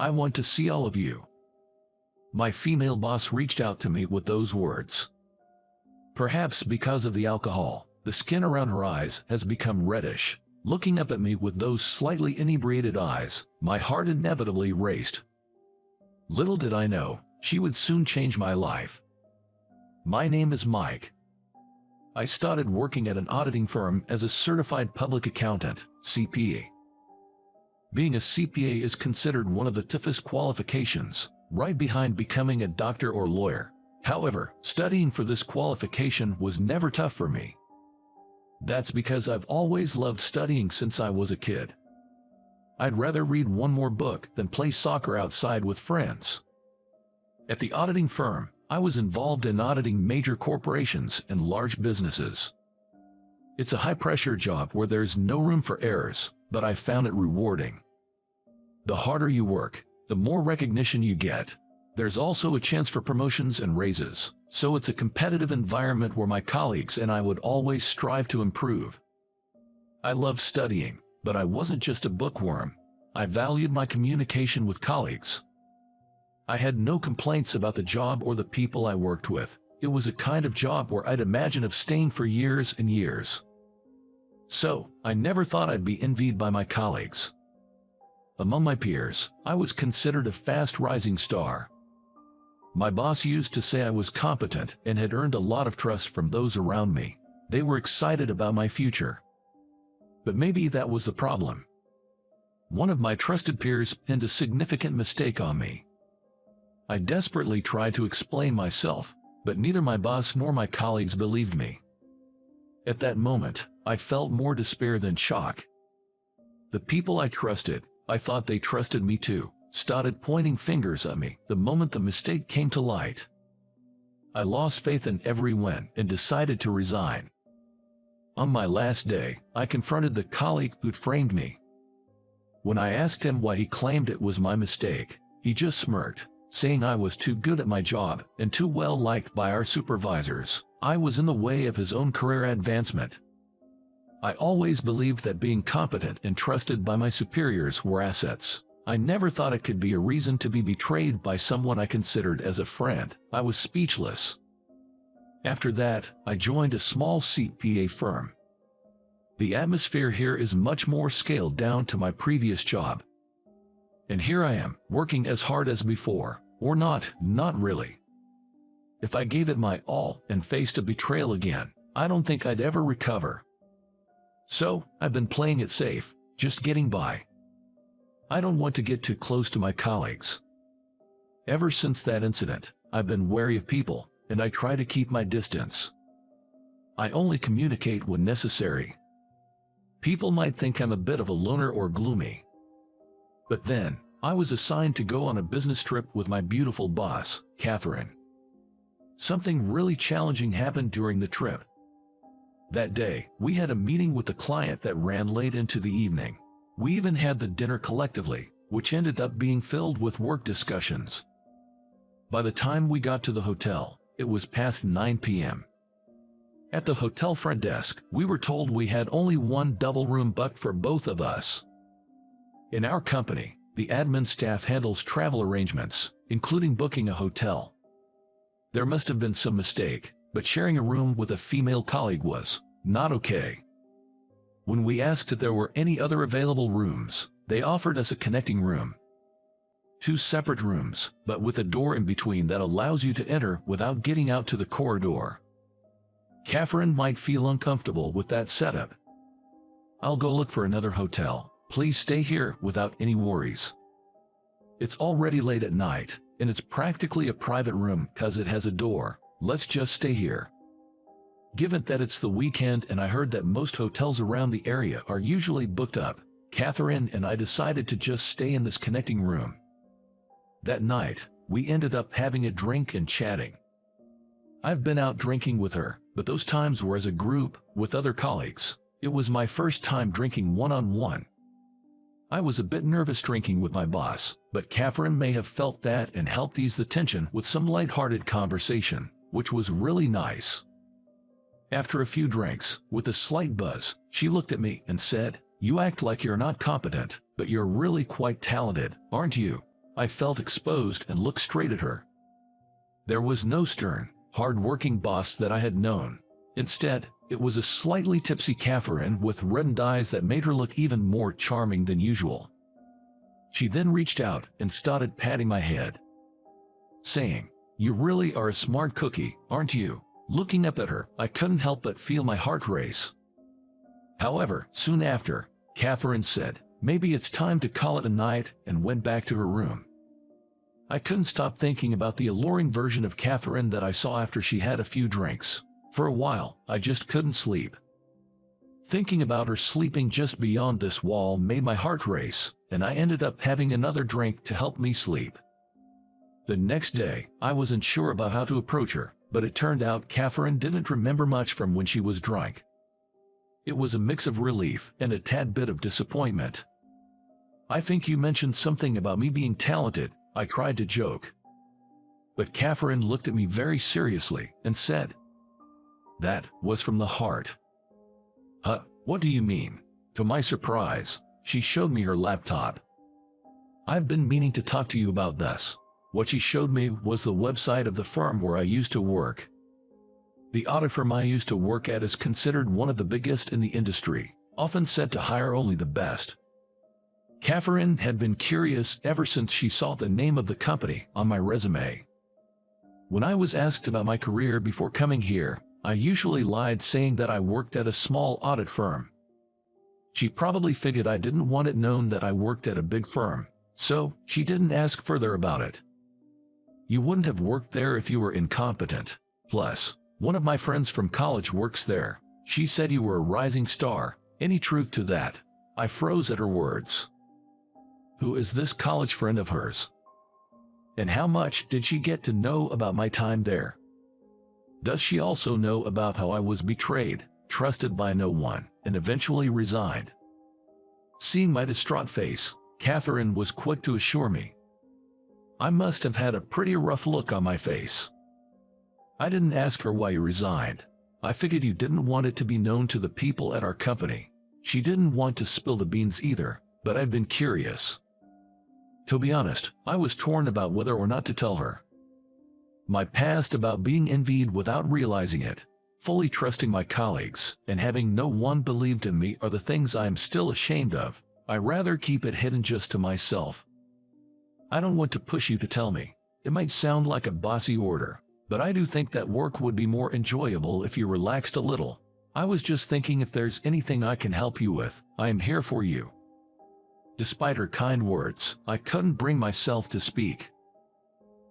I want to see all of you." My female boss reached out to me with those words. Perhaps because of the alcohol, the skin around her eyes has become reddish. Looking up at me with those slightly inebriated eyes, my heart inevitably raced. Little did I know, she would soon change my life. My name is Mike. I started working at an auditing firm as a certified public accountant, CPA. Being a CPA is considered one of the toughest qualifications, right behind becoming a doctor or lawyer. However, studying for this qualification was never tough for me. That's because I've always loved studying since I was a kid. I'd rather read one more book than play soccer outside with friends. At the auditing firm, I was involved in auditing major corporations and large businesses. It's a high-pressure job where there's no room for errors, but I found it rewarding. The harder you work, the more recognition you get. There's also a chance for promotions and raises, so it's a competitive environment where my colleagues and I would always strive to improve. I loved studying, but I wasn't just a bookworm. I valued my communication with colleagues. I had no complaints about the job or the people I worked with. It was a kind of job where I'd imagine of staying for years and years. So, I never thought I'd be envied by my colleagues. Among my peers, I was considered a fast-rising star. My boss used to say I was competent and had earned a lot of trust from those around me. They were excited about my future. But maybe that was the problem. One of my trusted peers pinned a significant mistake on me. I desperately tried to explain myself, but neither my boss nor my colleagues believed me. At that moment, I felt more despair than shock. The people I trusted, I thought they trusted me too, started pointing fingers at me the moment the mistake came to light. I lost faith in everyone and decided to resign. On my last day, I confronted the colleague who'd framed me. When I asked him why he claimed it was my mistake, he just smirked, saying I was too good at my job and too well liked by our supervisors. I was in the way of his own career advancement. I always believed that being competent and trusted by my superiors were assets. I never thought it could be a reason to be betrayed by someone I considered as a friend. I was speechless. After that, I joined a small CPA firm. The atmosphere here is much more scaled down to my previous job. And here I am, working as hard as before, or not really. If I gave it my all and faced a betrayal again, I don't think I'd ever recover. So, I've been playing it safe, just getting by. I don't want to get too close to my colleagues. Ever since that incident, I've been wary of people, and I try to keep my distance. I only communicate when necessary. People might think I'm a bit of a loner or gloomy. But then, I was assigned to go on a business trip with my beautiful boss, Catherine. Something really challenging happened during the trip. That day, we had a meeting with the client that ran late into the evening. We even had the dinner collectively, which ended up being filled with work discussions. By the time we got to the hotel, it was past 9 p.m. At the hotel front desk, we were told we had only one double room booked for both of us. In our company, the admin staff handles travel arrangements, including booking a hotel. There must have been some mistake, but sharing a room with a female colleague was not okay. When we asked if there were any other available rooms, they offered us a connecting room. 2 separate rooms, but with a door in between that allows you to enter without getting out to the corridor. Catherine might feel uncomfortable with that setup. I'll go look for another hotel. Please stay here without any worries. It's already late at night, and it's practically a private room because it has a door. Let's just stay here. Given that it's the weekend and I heard that most hotels around the area are usually booked up, Catherine and I decided to just stay in this connecting room. That night, we ended up having a drink and chatting. I've been out drinking with her, but those times were as a group, with other colleagues. It was my first time drinking one-on-one. I was a bit nervous drinking with my boss, but Catherine may have felt that and helped ease the tension with some light-hearted conversation, which was really nice. After a few drinks, with a slight buzz, she looked at me and said, "You act like you're not competent, but you're really quite talented, aren't you?" I felt exposed and looked straight at her. There was no stern, hard-working boss that I had known. Instead, it was a slightly tipsy Catherine with reddened eyes that made her look even more charming than usual. She then reached out and started patting my head, saying, "You really are a smart cookie, aren't you?" Looking up at her, I couldn't help but feel my heart race. However, soon after, Catherine said, "Maybe it's time to call it a night," and went back to her room. I couldn't stop thinking about the alluring version of Catherine that I saw after she had a few drinks. For a while, I just couldn't sleep. Thinking about her sleeping just beyond this wall made my heart race, and I ended up having another drink to help me sleep. The next day, I wasn't sure about how to approach her, but it turned out Catherine didn't remember much from when she was drunk. It was a mix of relief and a tad bit of disappointment. "I think you mentioned something about me being talented," I tried to joke. But Catherine looked at me very seriously and said, "That was from the heart." "Huh, what do you mean?" To my surprise, she showed me her laptop. "I've been meaning to talk to you about this." What she showed me was the website of the firm where I used to work. The audit firm I used to work at is considered one of the biggest in the industry, often said to hire only the best. Catherine had been curious ever since she saw the name of the company on my resume. When I was asked about my career before coming here, I usually lied, saying that I worked at a small audit firm. She probably figured I didn't want it known that I worked at a big firm, so she didn't ask further about it. "You wouldn't have worked there if you were incompetent. Plus, one of my friends from college works there. She said you were a rising star. Any truth to that?" I froze at her words. Who is this college friend of hers? And how much did she get to know about my time there? Does she also know about how I was betrayed, trusted by no one, and eventually resigned? Seeing my distraught face, Catherine was quick to assure me. I must have had a pretty rough look on my face. "I didn't ask her why you resigned. I figured you didn't want it to be known to the people at our company." She didn't want to spill the beans either, but I've been curious. To be honest, I was torn about whether or not to tell her. My past about being envied without realizing it, fully trusting my colleagues, and having no one believed in me are the things I am still ashamed of. I'd rather keep it hidden just to myself. "I don't want to push you to tell me. It might sound like a bossy order, but I do think that work would be more enjoyable if you relaxed a little. I was just thinking if there's anything I can help you with, I am here for you." Despite her kind words, I couldn't bring myself to speak.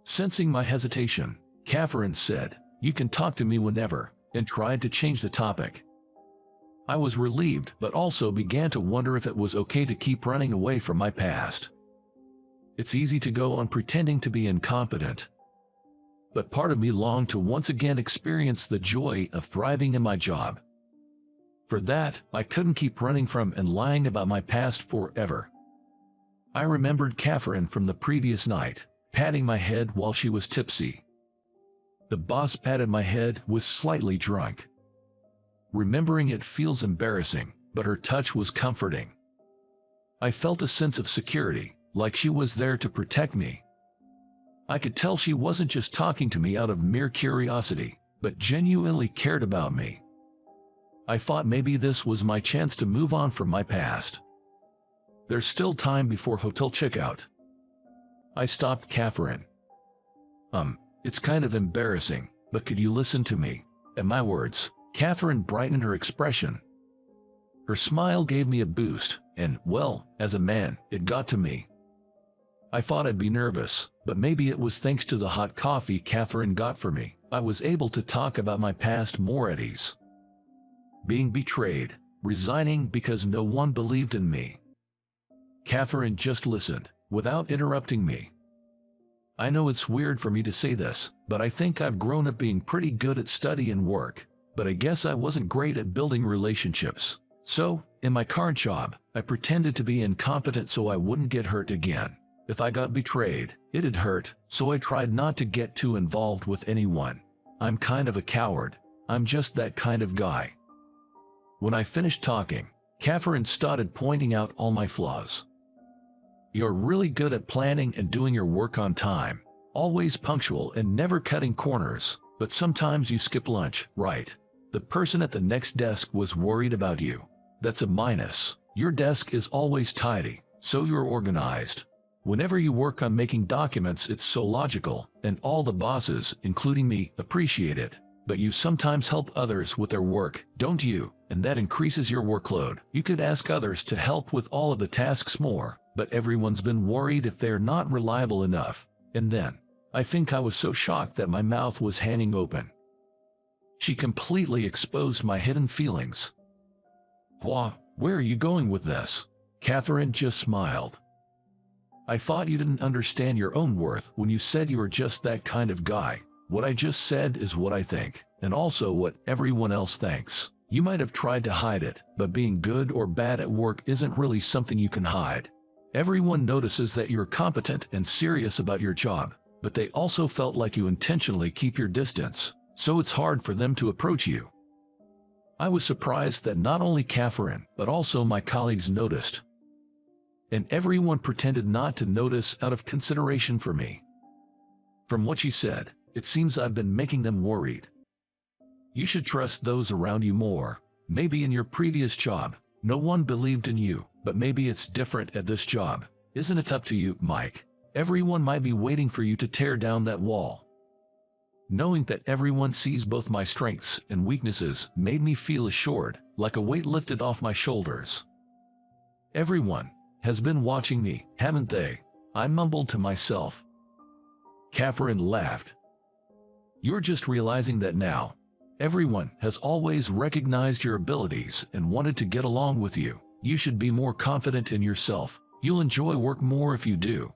Sensing my hesitation, Catherine said, "You can talk to me whenever," and tried to change the topic. I was relieved, but also began to wonder if it was okay to keep running away from my past. It's easy to go on pretending to be incompetent. But part of me longed to once again experience the joy of thriving in my job. For that, I couldn't keep running from and lying about my past forever. I remembered Catherine from the previous night, patting my head while she was tipsy. The boss patted my head, was slightly drunk. Remembering it feels embarrassing, but her touch was comforting. I felt a sense of security, like she was there to protect me. I could tell she wasn't just talking to me out of mere curiosity, but genuinely cared about me. I thought maybe this was my chance to move on from my past. There's still time before hotel checkout. I stopped Catherine. It's kind of embarrassing, but could you listen to me?" At my words, Catherine brightened her expression. Her smile gave me a boost, and, well, as a man, it got to me. I thought I'd be nervous, but maybe it was thanks to the hot coffee Catherine got for me. I was able to talk about my past more at ease. Being betrayed, resigning because no one believed in me. Catherine just listened, without interrupting me. I know it's weird for me to say this, but I think I've grown up being pretty good at study and work, but I guess I wasn't great at building relationships. So, in my current job, I pretended to be incompetent so I wouldn't get hurt again. If I got betrayed, it'd hurt, so I tried not to get too involved with anyone. I'm kind of a coward. I'm just that kind of guy. When I finished talking, Catherine started pointing out all my flaws. You're really good at planning and doing your work on time, always punctual and never cutting corners, but sometimes you skip lunch, right? The person at the next desk was worried about you. That's a minus. Your desk is always tidy, so you're organized. Whenever you work on making documents, it's so logical, and all the bosses, including me, appreciate it. But you sometimes help others with their work, don't you? And that increases your workload. You could ask others to help with all of the tasks more, but everyone's been worried if they're not reliable enough. And then, I think I was so shocked that my mouth was hanging open. She completely exposed my hidden feelings. Where are you going with this? Catherine just smiled. I thought you didn't understand your own worth when you said you were just that kind of guy. What I just said is what I think, and also what everyone else thinks. You might have tried to hide it, but being good or bad at work isn't really something you can hide. Everyone notices that you're competent and serious about your job, but they also felt like you intentionally keep your distance, so it's hard for them to approach you. I was surprised that not only Catherine, but also my colleagues noticed. And everyone pretended not to notice out of consideration for me. From what she said, it seems I've been making them worried. You should trust those around you more. Maybe in your previous job, no one believed in you, but maybe it's different at this job. Isn't it up to you, Mike? Everyone might be waiting for you to tear down that wall. Knowing that everyone sees both my strengths and weaknesses made me feel assured, like a weight lifted off my shoulders. Everyone has been watching me, haven't they? I mumbled to myself. Catherine laughed. You're just realizing that now. Everyone has always recognized your abilities and wanted to get along with you. You should be more confident in yourself. You'll enjoy work more if you do.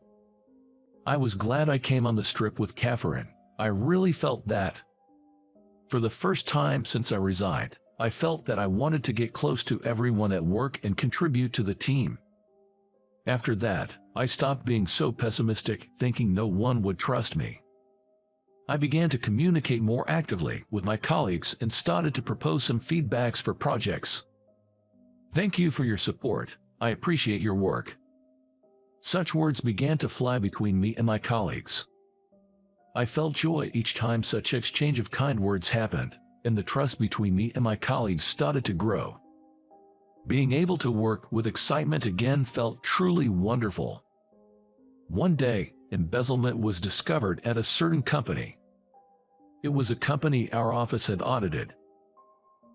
I was glad I came on the strip with Catherine. I really felt that. For the first time since I resigned, I felt that I wanted to get close to everyone at work and contribute to the team. After that, I stopped being so pessimistic, thinking no one would trust me. I began to communicate more actively with my colleagues and started to propose some feedbacks for projects. Thank you for your support. I appreciate your work. Such words began to fly between me and my colleagues. I felt joy each time such exchange of kind words happened, and the trust between me and my colleagues started to grow. Being able to work with excitement again felt truly wonderful. One day, embezzlement was discovered at a certain company. It was a company our office had audited.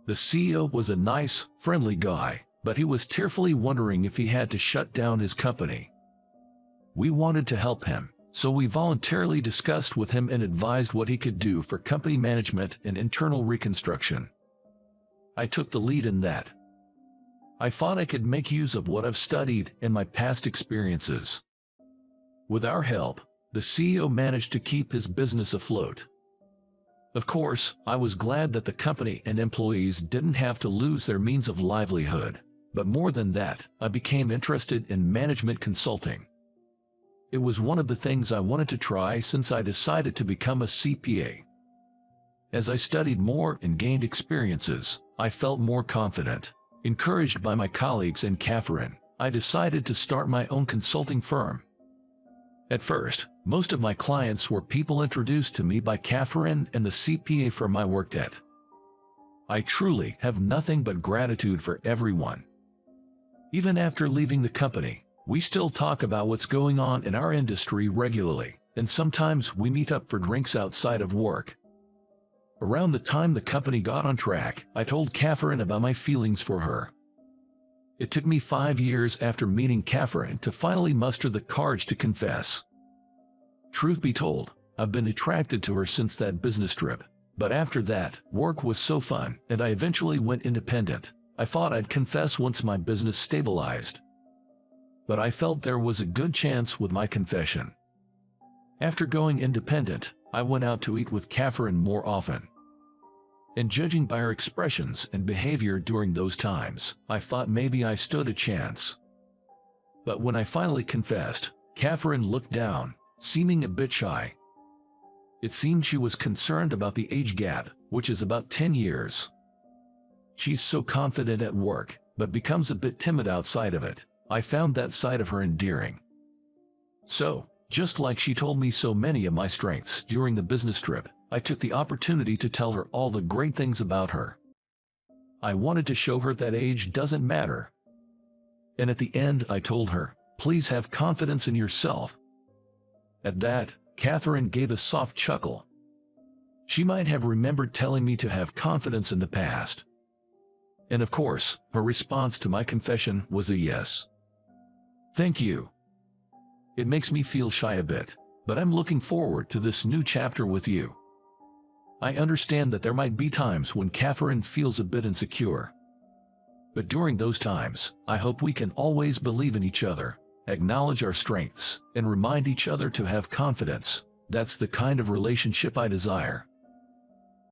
The CEO was a nice, friendly guy, but he was tearfully wondering if he had to shut down his company. We wanted to help him, so we voluntarily discussed with him and advised what he could do for company management and internal reconstruction. I took the lead in that. I thought I could make use of what I've studied and my past experiences. With our help, the CEO managed to keep his business afloat. Of course, I was glad that the company and employees didn't have to lose their means of livelihood, but more than that, I became interested in management consulting. It was one of the things I wanted to try since I decided to become a CPA. As I studied more and gained experiences, I felt more confident. Encouraged by my colleagues and Catherine, I decided to start my own consulting firm. At first, most of my clients were people introduced to me by Catherine and the CPA firm I worked at. I truly have nothing but gratitude for everyone. Even after leaving the company, we still talk about what's going on in our industry regularly, and sometimes we meet up for drinks outside of work. Around the time the company got on track, I told Catherine about my feelings for her. It took me 5 years after meeting Catherine to finally muster the courage to confess. Truth be told, I've been attracted to her since that business trip, but after that, work was so fun, and I eventually went independent. I thought I'd confess once my business stabilized. But I felt there was a good chance with my confession. After going independent, I went out to eat with Catherine more often. And judging by her expressions and behavior during those times, I thought maybe I stood a chance. But when I finally confessed, Catherine looked down, seeming a bit shy. It seemed she was concerned about the age gap, which is about 10 years. She's so confident at work, but becomes a bit timid outside of it. I found that side of her endearing. So, just like she told me so many of my strengths during the business trip, I took the opportunity to tell her all the great things about her. I wanted to show her that age doesn't matter. And at the end I told her, please have confidence in yourself. At that, Catherine gave a soft chuckle. She might have remembered telling me to have confidence in the past. And of course, her response to my confession was a yes. Thank you. It makes me feel shy a bit, but I'm looking forward to this new chapter with you. I understand that there might be times when Catherine feels a bit insecure. But during those times, I hope we can always believe in each other, acknowledge our strengths, and remind each other to have confidence. That's the kind of relationship I desire.